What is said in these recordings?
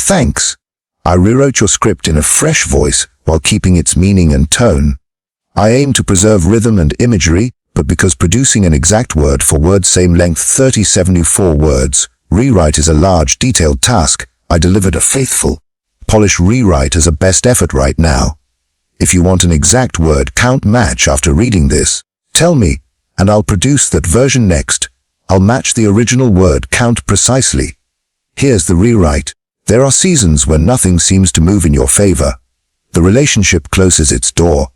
Thanks. I rewrote your script in a fresh voice while keeping its meaning and tone. I aim to preserve rhythm and imagery, but because producing an exact word for word same length 3074 words, rewrite is a large, detailed task, I delivered a faithful, polished rewrite as a best effort right now. If you want an exact word count match after reading this, tell me, and I'll produce that version next. I'll match the original word count precisely. Here's the rewrite. There are seasons when nothing seems to move in your favor. The relationship closes its door.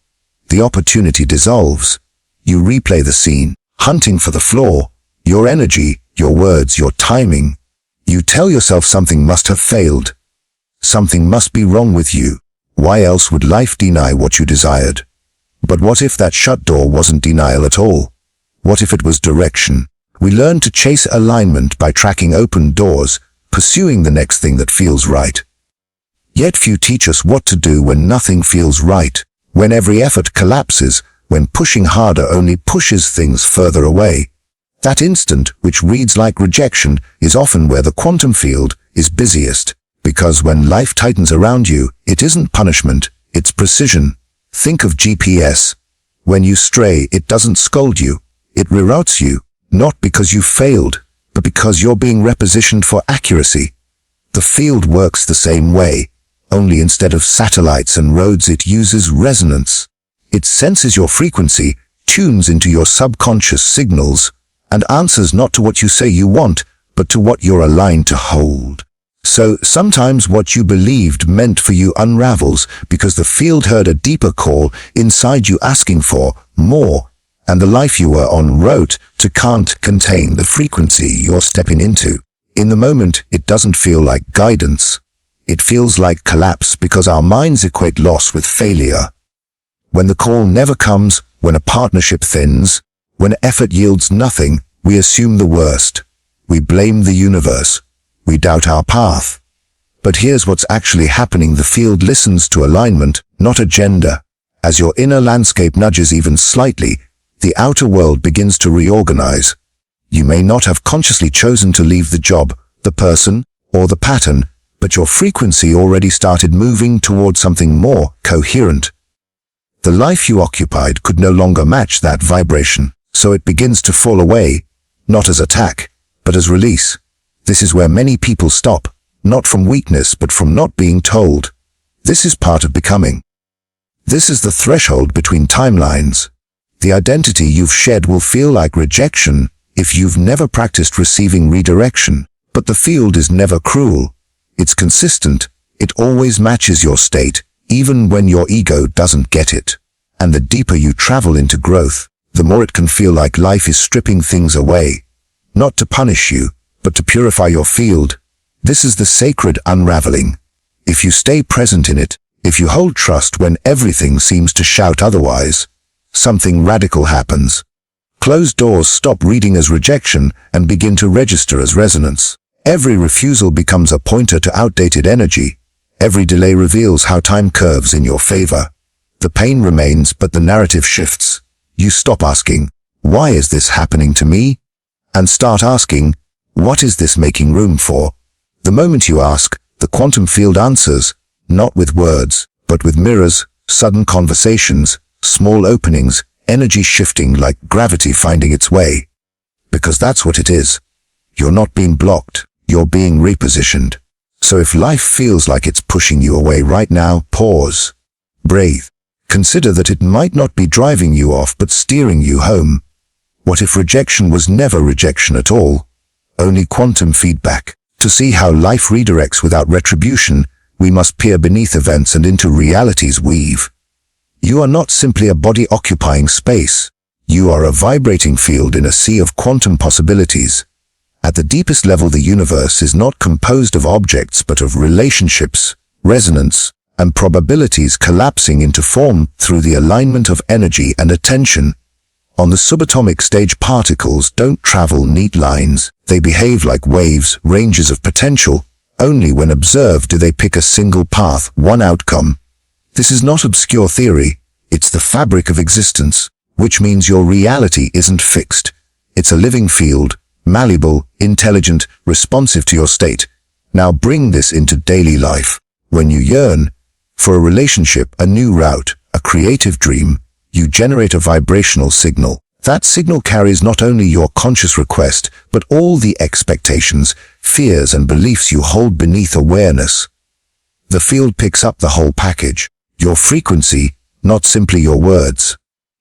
The opportunity dissolves. You replay the scene, hunting for the flaw, your energy, your words, your timing. You tell yourself something must have failed. Something must be wrong with you. Why else would life deny what you desired? But what if that shut door wasn't denial at all? What if it was direction? We learn to chase alignment by tracking open doors, pursuing the next thing that feels right. Yet few teach us what to do when nothing feels right, when every effort collapses, when pushing harder only pushes things further away. That instant, which reads like rejection, is often where the quantum field is busiest, because when life tightens around you, it isn't punishment, it's precision. Think of GPS. When you stray, it doesn't scold you, it reroutes you, not because you failed, but because you're being repositioned for accuracy. The field works the same way, only instead of satellites and roads it uses resonance. It senses your frequency, tunes into your subconscious signals, and answers not to what you say you want, but to what you're aligned to hold. So sometimes what you believed meant for you unravels because the field heard a deeper call inside you asking for more, and the life you were on wrote to can't contain the frequency you're stepping into. In the moment, it doesn't feel like guidance. It feels like collapse because our minds equate loss with failure. When the call never comes, when a partnership thins, when effort yields nothing, we assume the worst. We blame the universe. We doubt our path. But here's what's actually happening. The field listens to alignment, not agenda. As your inner landscape nudges even slightly, the outer world begins to reorganize. You may not have consciously chosen to leave the job, the person, or the pattern, but your frequency already started moving toward something more coherent. The life you occupied could no longer match that vibration, so it begins to fall away, not as attack, but as release. This is where many people stop, not from weakness but from not being told. This is part of becoming. This is the threshold between timelines. The identity you've shed will feel like rejection if you've never practiced receiving redirection, but the field is never cruel. It's consistent. It always matches your state, even when your ego doesn't get it. And the deeper you travel into growth, the more it can feel like life is stripping things away. Not to punish you, but to purify your field. This is the sacred unraveling. If you stay present in it, if you hold trust when everything seems to shout otherwise, something radical happens. Closed doors stop reading as rejection and begin to register as resonance. Every refusal becomes a pointer to outdated energy. Every delay reveals how time curves in your favor. The pain remains, but the narrative shifts. You stop asking, "Why is this happening to me?" and start asking, "What is this making room for?" The moment you ask, the quantum field answers, not with words, but with mirrors, sudden conversations, small openings, energy shifting like gravity finding its way. Because that's what it is. You're not being blocked, you're being repositioned. So if life feels like it's pushing you away right now, pause. Breathe. Consider that it might not be driving you off but steering you home. What if rejection was never rejection at all? Only quantum feedback. To see how life redirects without retribution, we must peer beneath events and into reality's weave. You are not simply a body occupying space. You are a vibrating field in a sea of quantum possibilities. At the deepest level, the universe is not composed of objects but of relationships, resonance, and probabilities collapsing into form through the alignment of energy and attention. On the subatomic stage, particles don't travel neat lines. They behave like waves, ranges of potential. Only when observed do they pick a single path, one outcome. This is not obscure theory. It's the fabric of existence, which means your reality isn't fixed. It's a living field, malleable, intelligent, responsive to your state. Now bring this into daily life. When you yearn for a relationship, a new route, a creative dream, you generate a vibrational signal. That signal carries not only your conscious request, but all the expectations, fears, and beliefs you hold beneath awareness. The field picks up the whole package, your frequency, not simply your words.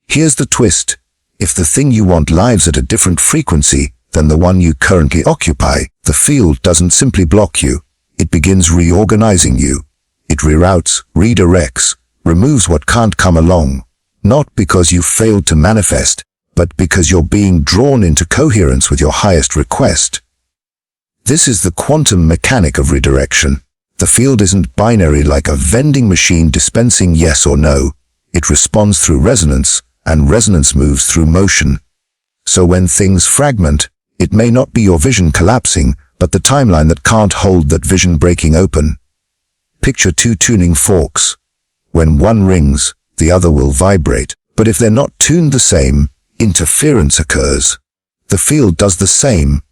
Here's the twist. If the thing you want lives at a different frequency than the one you currently occupy, the field doesn't simply block you. It begins reorganizing you. It reroutes, redirects, removes what can't come along. Not because you failed to manifest, but because you're being drawn into coherence with your highest request. This is the quantum mechanic of redirection. The field isn't binary like a vending machine dispensing yes or no. It responds through resonance, and resonance moves through motion. So when things fragment, it may not be your vision collapsing, but the timeline that can't hold that vision breaking open. Picture two tuning forks. When one rings, the other will vibrate. But if they're not tuned the same, interference occurs. The field does the same.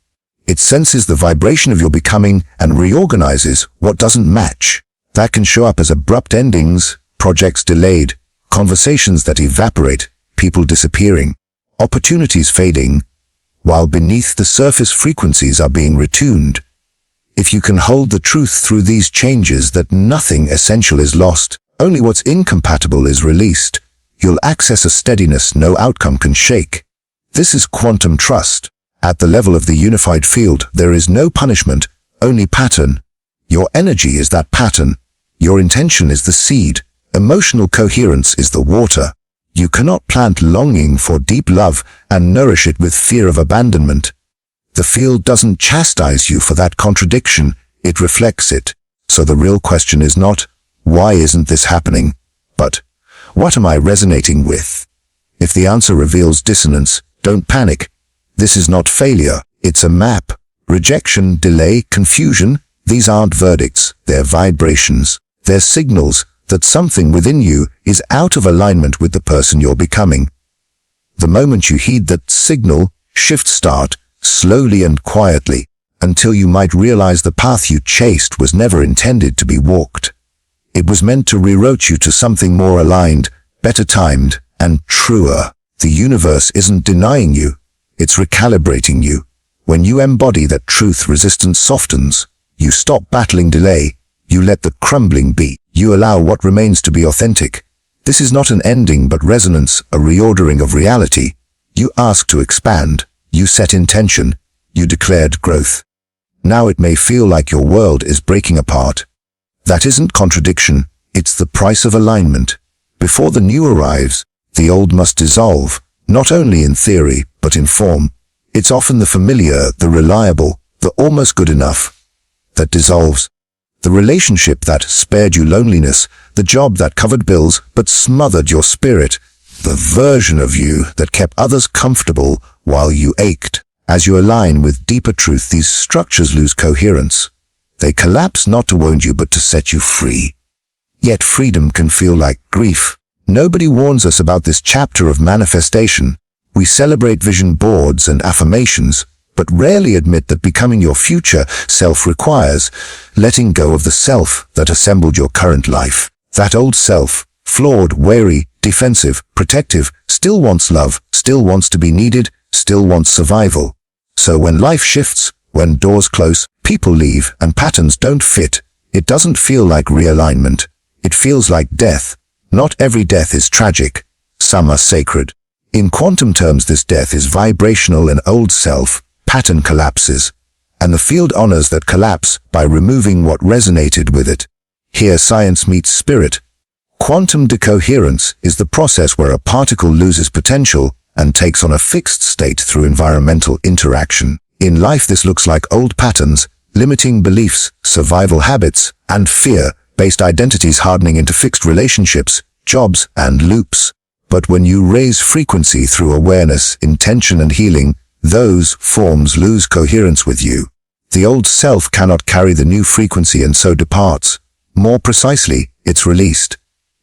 It senses the vibration of your becoming and reorganizes what doesn't match. That can show up as abrupt endings, projects delayed, conversations that evaporate, people disappearing, opportunities fading, while beneath the surface frequencies are being retuned. If you can hold the truth through these changes that nothing essential is lost, only what's incompatible is released, you'll access a steadiness no outcome can shake. This is quantum trust. At the level of the unified field, there is no punishment, only pattern. Your energy is that pattern. Your intention is the seed. Emotional coherence is the water. You cannot plant longing for deep love and nourish it with fear of abandonment. The field doesn't chastise you for that contradiction, it reflects it. So the real question is not, why isn't this happening? But, what am I resonating with? If the answer reveals dissonance, don't panic. This is not failure, it's a map. Rejection, delay, confusion, these aren't verdicts, they're vibrations. They're signals that something within you is out of alignment with the person you're becoming. The moment you heed that signal, shifts start, slowly and quietly, until you might realize the path you chased was never intended to be walked. It was meant to reroute you to something more aligned, better timed, and truer. The universe isn't denying you, it's recalibrating you. When you embody that truth, resistance softens. You stop battling delay, you let the crumbling be. You allow what remains to be authentic. This is not an ending but resonance, a reordering of reality. You ask to expand, you set intention, you declared growth. Now it may feel like your world is breaking apart. That isn't contradiction, it's the price of alignment. Before the new arrives, the old must dissolve, not only in theory, but in form. It's often the familiar, the reliable, the almost good enough, that dissolves. The relationship that spared you loneliness, the job that covered bills but smothered your spirit, the version of you that kept others comfortable while you ached. As you align with deeper truth, these structures lose coherence. They collapse not to wound you but to set you free. Yet freedom can feel like grief. Nobody warns us about this chapter of manifestation. We celebrate vision boards and affirmations, but rarely admit that becoming your future self requires letting go of the self that assembled your current life. That old self, flawed, wary, defensive, protective, still wants love, still wants to be needed, still wants survival. So when life shifts, when doors close, people leave, and patterns don't fit, it doesn't feel like realignment. It feels like death. Not every death is tragic. Some are sacred. In quantum terms, this death is vibrational. An old self, pattern collapses, and the field honors that collapse by removing what resonated with it. Here science meets spirit. Quantum decoherence is the process where a particle loses potential and takes on a fixed state through environmental interaction. In life, this looks like old patterns, limiting beliefs, survival habits, and fear-based identities hardening into fixed relationships, jobs, and loops. But when you raise frequency through awareness, intention, and healing, those forms lose coherence with you. The old self cannot carry the new frequency and so departs. More precisely, it's released.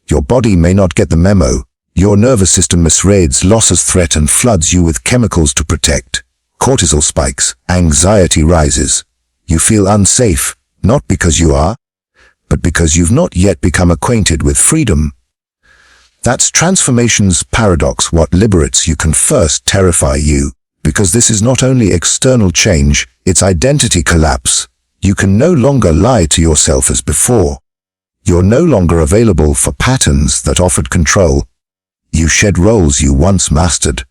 Your body may not get the memo. Your nervous system misreads loss as threat and floods you with chemicals to protect. Cortisol spikes, anxiety rises. You feel unsafe, Not because you are, but because you've not yet become acquainted with freedom. That's transformation's paradox. What liberates you can first terrify you, because this is not only external change, it's identity collapse. You can no longer lie to yourself as before. You're no longer available for patterns that offered control. You shed roles you once mastered.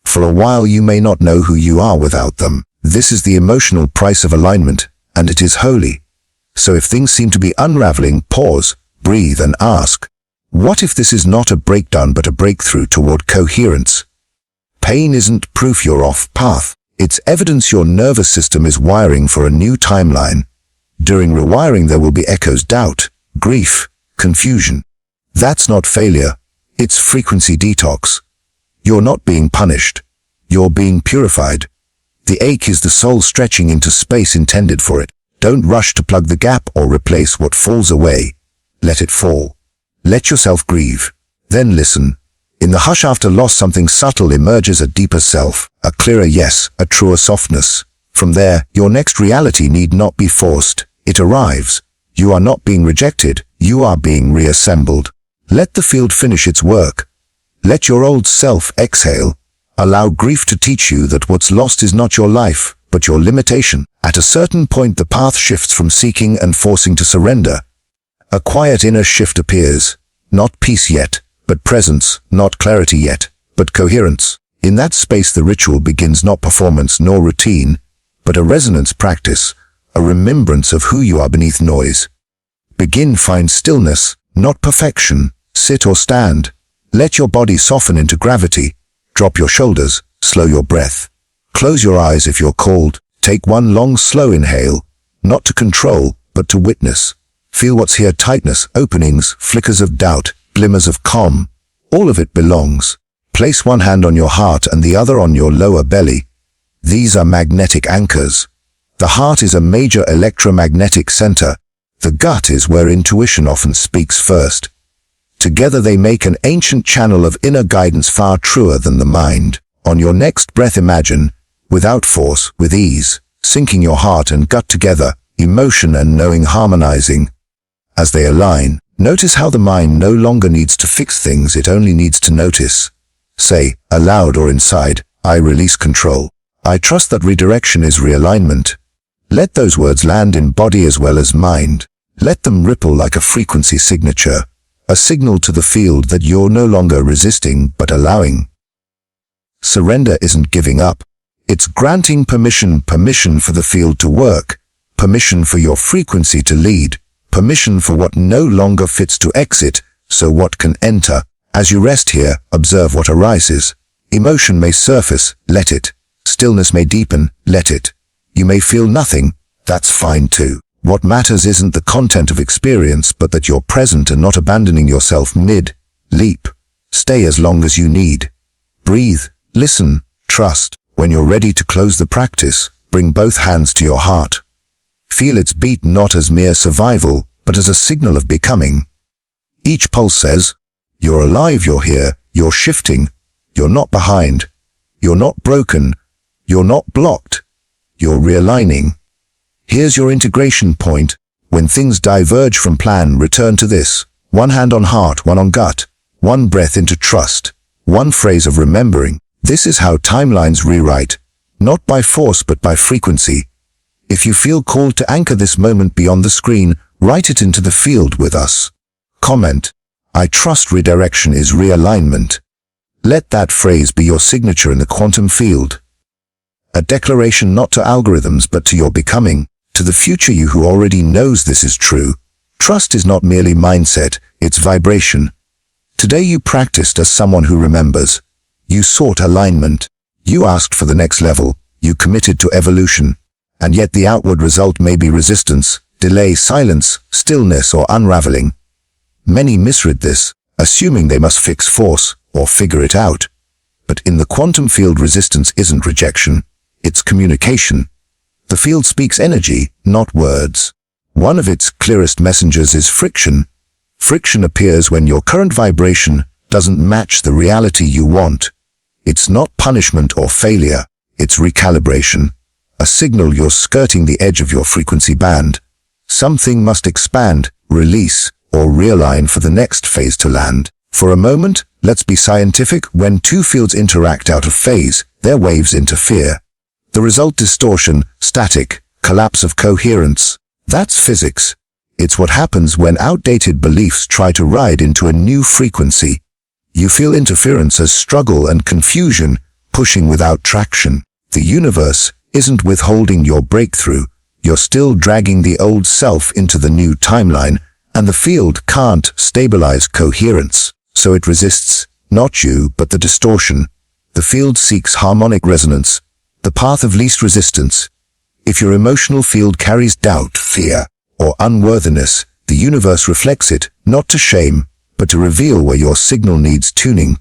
For a while you may not know who you are without them. This is the emotional price of alignment, and it is holy. So if things seem to be unraveling, pause, breathe, and ask, what if this is not a breakdown but a breakthrough toward coherence? Pain isn't proof you're off path. It's evidence your nervous system is wiring for a new timeline. During rewiring there will be echoes, doubt, grief, confusion. That's not failure. It's frequency detox. You're not being punished. You're being purified. The ache is the soul stretching into space intended for it. Don't rush to plug the gap or replace what falls away. Let it fall. Let yourself grieve. Then listen. In the hush after loss, something subtle emerges, a deeper self, a clearer yes, a truer softness. From there, your next reality need not be forced. It arrives. You are not being rejected. You are being reassembled. Let the field finish its work. Let your old self exhale. Allow grief to teach you that what's lost is not your life, but your limitation. At a certain point, the path shifts from seeking and forcing to surrender. A quiet inner shift appears. Not peace yet, but presence, not clarity yet, but coherence. In that space the ritual begins, not performance nor routine, but a resonance practice, a remembrance of who you are beneath noise. Begin, find stillness, not perfection. Sit or stand. Let your body soften into gravity. Drop your shoulders, slow your breath. Close your eyes if you're called. Take one long slow inhale, not to control, but to witness. Feel what's here: tightness, openings, flickers of doubt, glimmers of calm. All of it belongs. Place one hand on your heart and the other on your lower belly. These are magnetic anchors. The heart is a major electromagnetic center. The gut is where intuition often speaks first. Together they make an ancient channel of inner guidance, far truer than the mind. On your next breath imagine, without force, with ease, sinking your heart and gut together, emotion and knowing harmonizing. As they align, notice how the mind no longer needs to fix things, it only needs to notice. Say, aloud or inside, I release control. I trust that redirection is realignment. Let those words land in body as well as mind. Let them ripple like a frequency signature, a signal to the field that you're no longer resisting but allowing. Surrender isn't giving up. It's granting permission for the field to work, permission for your frequency to lead, permission for what no longer fits to exit, so what can enter. As you rest here, observe what arises. Emotion may surface, let it. Stillness may deepen, let it. You may feel nothing, that's fine too. What matters isn't the content of experience, but that you're present and not abandoning yourself mid-leap. Stay as long as you need. Breathe, listen, trust. When you're ready to close the practice, bring both hands to your heart. Feel its beat not as mere survival, but as a signal of becoming. Each pulse says, you're alive, you're here, you're shifting, you're not behind, you're not broken, you're not blocked, you're realigning. Here's your integration point. When things diverge from plan, return to this. One hand on heart, one on gut, one breath into trust, one phrase of remembering. This is how timelines rewrite, not by force but by frequency. If you feel called to anchor this moment beyond the screen, write it into the field with us. Comment, I trust redirection is realignment. Let that phrase be your signature in the quantum field. A declaration not to algorithms but to your becoming, to the future you who already knows this is true. Trust is not merely mindset, it's vibration. Today you practiced as someone who remembers. You sought alignment. You asked for the next level. You committed to evolution. And yet the outward result may be resistance, delay, silence, stillness, or unraveling. Many misread this, assuming they must fix force or figure it out. But in the quantum field, resistance isn't rejection, it's communication. The field speaks energy, not words. One of its clearest messengers is friction. Friction appears when your current vibration doesn't match the reality you want. It's not punishment or failure, it's recalibration. A signal you're skirting the edge of your frequency band. Something must expand, release, or realign for the next phase to land. For a moment, let's be scientific. When two fields interact out of phase, their waves interfere. The result: distortion, static, collapse of coherence. That's physics. It's what happens when outdated beliefs try to ride into a new frequency. You feel interference as struggle and confusion, pushing without traction. The universe isn't withholding your breakthrough. You're still dragging the old self into the new timeline, and the field can't stabilize coherence. So it resists, not you, but the distortion. The field seeks harmonic resonance, the path of least resistance. If your emotional field carries doubt, fear, or unworthiness, the universe reflects it, not to shame, but to reveal where your signal needs tuning.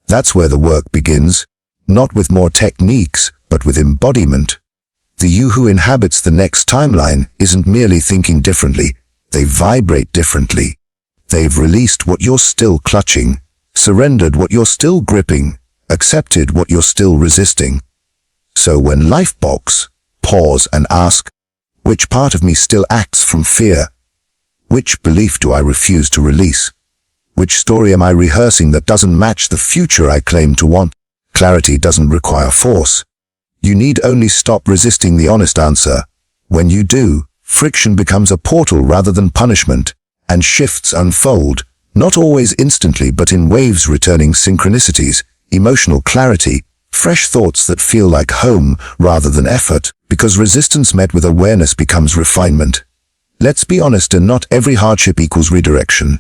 That's where the work begins, not with more techniques, but with embodiment. The you who inhabits the next timeline isn't merely thinking differently, they vibrate differently. They've released what you're still clutching, surrendered what you're still gripping, accepted what you're still resisting. So when life balks, pause and ask, which part of me still acts from fear? Which belief do I refuse to release? Which story am I rehearsing that doesn't match the future I claim to want? Clarity doesn't require force. You need only stop resisting the honest answer. When you do, friction becomes a portal rather than punishment, and shifts unfold, not always instantly but in waves, returning synchronicities, emotional clarity, fresh thoughts that feel like home rather than effort, because resistance met with awareness becomes refinement. Let's be honest, and not every hardship equals redirection.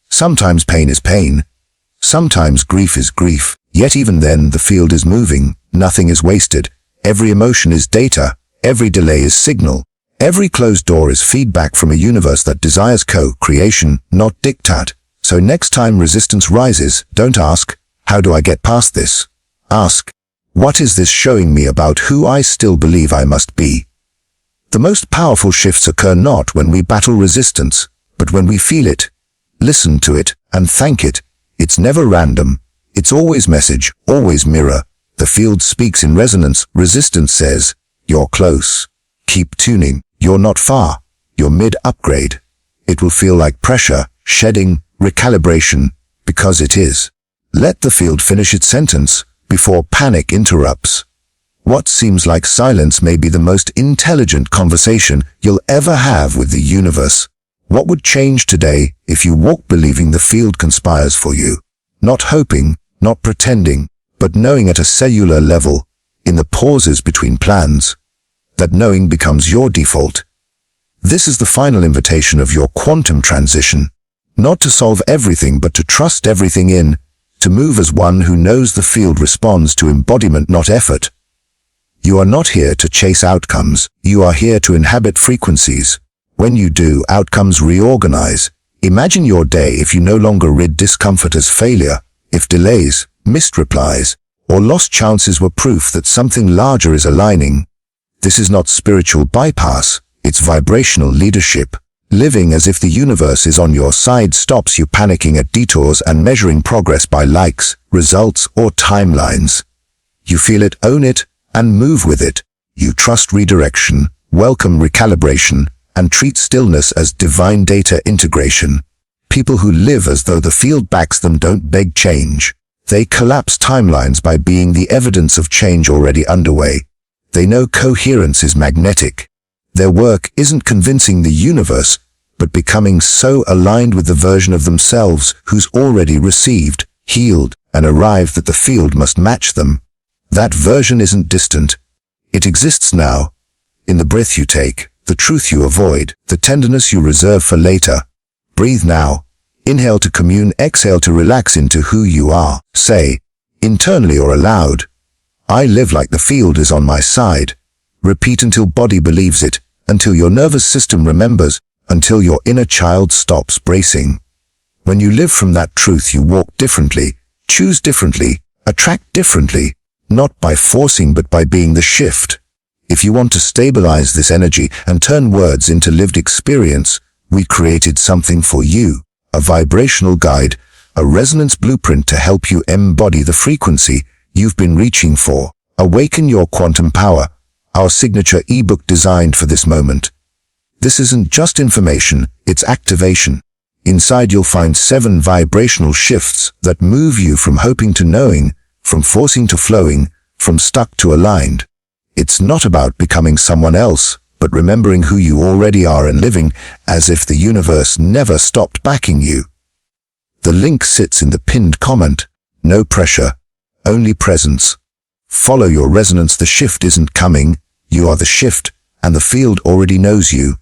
Sometimes pain is pain. Sometimes grief is grief. Yet even then, the field is moving. Nothing is wasted. Every emotion is data. Every delay is signal. Every closed door is feedback from a universe that desires co-creation, not diktat. So next time resistance rises, don't ask, how do I get past this? Ask, what is this showing me about who I still believe I must be? The most powerful shifts occur not when we battle resistance, but when we feel it, listen to it, and thank it. It's never random. It's always message, always mirror. The field speaks in resonance. Resistance says, you're close. Keep tuning. You're not far. You're mid-upgrade. It will feel like pressure, shedding, recalibration, because it is. Let the field finish its sentence before panic interrupts. What seems like silence may be the most intelligent conversation you'll ever have with the universe. What would change today if you walk believing the field conspires for you? Not hoping, not pretending, but knowing at a cellular level, in the pauses between plans, that knowing becomes your default. This is the final invitation of your quantum transition. Not to solve everything, but to trust everything in, to move as one who knows the field responds to embodiment, not effort. You are not here to chase outcomes. You are here to inhabit frequencies. When you do, outcomes reorganize. Imagine your day if you no longer rid discomfort as failure, if delays, missed replies, or lost chances were proof that something larger is aligning. This is not spiritual bypass, it's vibrational leadership. Living as if the universe is on your side stops you panicking at detours and measuring progress by likes, results, or timelines. You feel it, own it, and move with it. You trust redirection, welcome recalibration, and treat stillness as divine data integration. People who live as though the field backs them don't beg change. They collapse timelines by being the evidence of change already underway. They know coherence is magnetic. Their work isn't convincing the universe, but becoming so aligned with the version of themselves who's already received, healed, and arrived that the field must match them. That version isn't distant. It exists now, in the breath you take, the truth you avoid, the tenderness you reserve for later. Breathe now. Inhale to commune, exhale to relax into who you are. Say, internally or aloud, I live like the field is on my side. Repeat until body believes it, until your nervous system remembers, until your inner child stops bracing. When you live from that truth, you walk differently, choose differently, attract differently, not by forcing but by being the shift. If you want to stabilize this energy and turn words into lived experience, we created something for you, a vibrational guide, a resonance blueprint to help you embody the frequency you've been reaching for. Awaken your quantum power, our signature ebook designed for this moment. This isn't just information, it's activation. Inside you'll find 7 vibrational shifts that move you from hoping to knowing, from forcing to flowing, from stuck to aligned. It's not about becoming someone else, but remembering who you already are and living as if the universe never stopped backing you. The link sits in the pinned comment. No pressure, only presence. Follow your resonance. The shift isn't coming, you are the shift, and the field already knows you.